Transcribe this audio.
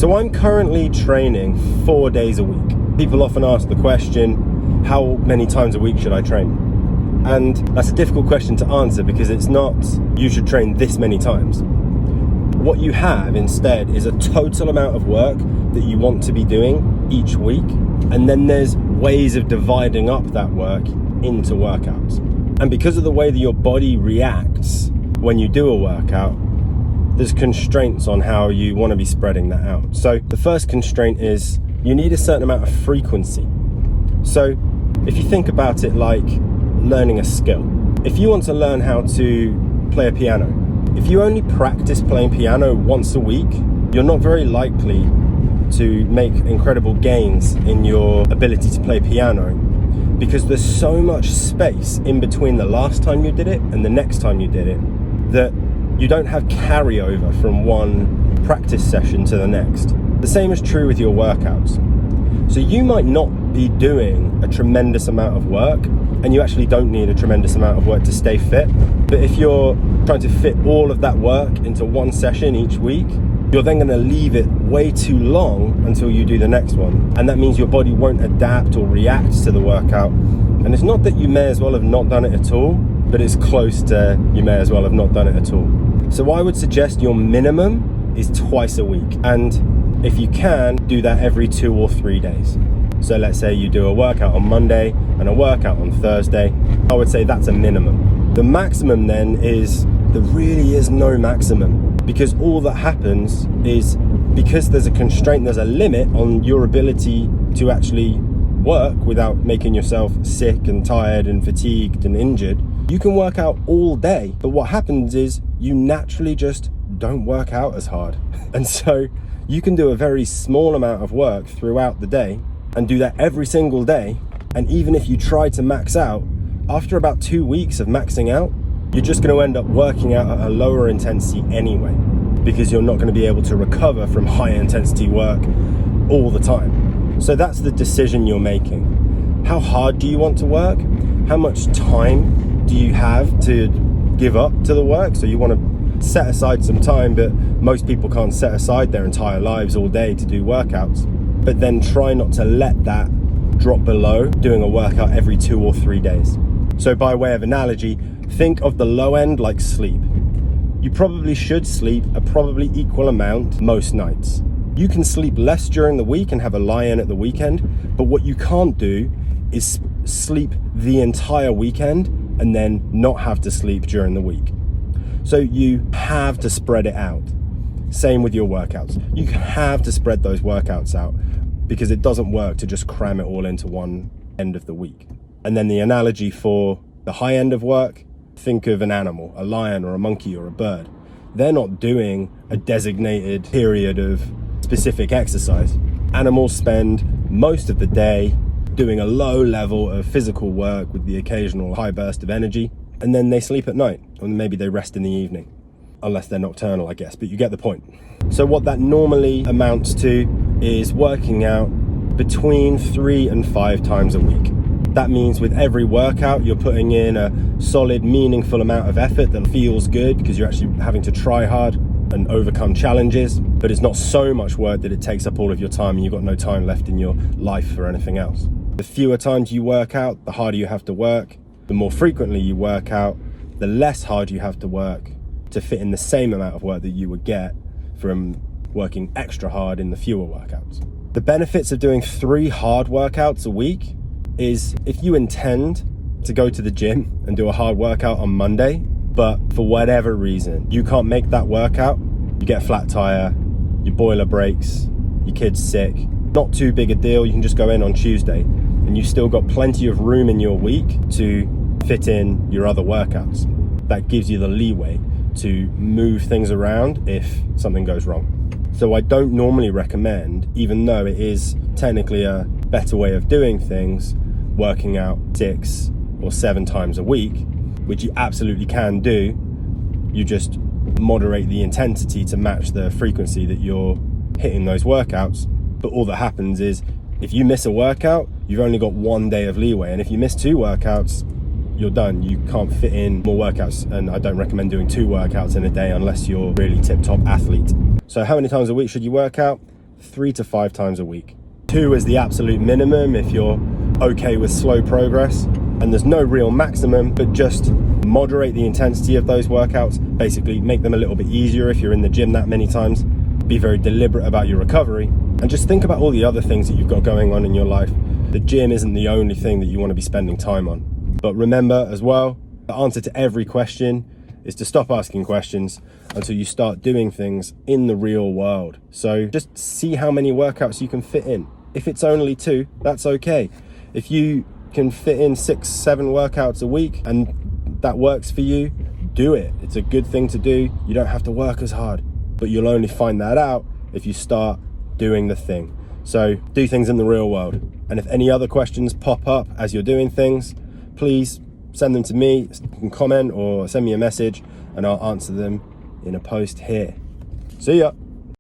So I'm currently training 4 days a week. People often ask the question, how many times a week should I train? And that's a difficult question to answer because it's not, you should train this many times. What you have instead is a total amount of work that you want to be doing each week. And then there's ways of dividing up that work into workouts. And because of the way that your body reacts when you do a workout, there's constraints on how you want to be spreading that out. So the first constraint is you need a certain amount of frequency. So if you think about it like learning a skill, if you want to learn how to play a piano, if you only practice playing piano once a week, you're not very likely to make incredible gains in your ability to play piano, because there's so much space in between the last time you did it and the next time you did it that you don't have carryover from one practice session to the next. The same is true with your workouts. So you might not be doing a tremendous amount of work, and you actually don't need a tremendous amount of work to stay fit. But if you're trying to fit all of that work into one session each week, you're then going to leave it way too long until you do the next one. And that means your body won't adapt or react to the workout. And it's not that you may as well have not done it at all, but it's close to you may as well have not done it at all. So I would suggest your minimum is twice a week. And if you can, do that every 2 or 3 days. So let's say you do a workout on Monday and a workout on Thursday. I would say that's a minimum. The maximum then is, there really is no maximum, because all that happens is, because there's a constraint, there's a limit on your ability to actually work without making yourself sick and tired and fatigued and injured. You can work out all day, but what happens is you naturally just don't work out as hard. And so you can do a very small amount of work throughout the day and do that every single day. And even if you try to max out, after about 2 weeks of maxing out, you're just going to end up working out at a lower intensity anyway, because you're not going to be able to recover from high intensity work all the time. So that's the decision you're making. How hard do you want to work? How much time do you have to give up to the work? So you want to set aside some time, but most people can't set aside their entire lives all day to do workouts. But then try not to let that drop below doing a workout every 2 or 3 days. So by way of analogy, think of the low end like sleep. You probably should sleep a probably equal amount most nights. You can sleep less during the week and have a lie-in at the weekend, but what you can't do is sleep the entire weekend and then not have to sleep during the week. So you have to spread it out. Same with your workouts. You have to spread those workouts out, because it doesn't work to just cram it all into one end of the week. And then the analogy for the high end of work, think of an animal, a lion or a monkey or a bird. They're not doing a designated period of specific exercise. Animals spend most of the day doing a low level of physical work with the occasional high burst of energy, and then they sleep at night, or maybe they rest in the evening, unless they're nocturnal, I guess, but you get the point. So what that normally amounts to is working out between 3 and 5 times a week. That means with every workout, you're putting in a solid, meaningful amount of effort that feels good, because you're actually having to try hard and overcome challenges, but it's not so much work that it takes up all of your time and you've got no time left in your life for anything else. The fewer times you work out, the harder you have to work. The more frequently you work out, the less hard you have to work to fit in the same amount of work that you would get from working extra hard in the fewer workouts. The benefits of doing 3 hard workouts a week is, if you intend to go to the gym and do a hard workout on Monday, but for whatever reason you can't make that workout, you get a flat tire, your boiler breaks, your kid's sick, not too big a deal, you can just go in on Tuesday and you've still got plenty of room in your week to fit in your other workouts. That gives you the leeway to move things around if something goes wrong. So I don't normally recommend, even though it is technically a better way of doing things, working out 6 or 7 times a week, which you absolutely can do. You just moderate the intensity to match the frequency that you're hitting those workouts. But all that happens is, if you miss a workout, you've only got 1 day of leeway. And if you miss 2 workouts, you're done. You can't fit in more workouts. And I don't recommend doing 2 workouts in a day unless you're really tip-top athlete. So how many times a week should you work out? 3 to 5 times a week. 2 is the absolute minimum if you're okay with slow progress, and there's no real maximum, but just moderate the intensity of those workouts. Basically make them a little bit easier if you're in the gym that many times. Be very deliberate about your recovery, and just think about all the other things that you've got going on in your life. The gym isn't the only thing that you want to be spending time on. But remember as well, the answer to every question is to stop asking questions until you start doing things in the real world. So just see how many workouts you can fit in. If it's only 2, that's okay. If you can fit in 6, 7 workouts a week and that works for you, do it. It's a good thing to do. You don't have to work as hard, but you'll only find that out if you start doing the thing. So do things in the real world. And if any other questions pop up as you're doing things, please send them to me. You can comment or send me a message and I'll answer them in a post here. See ya.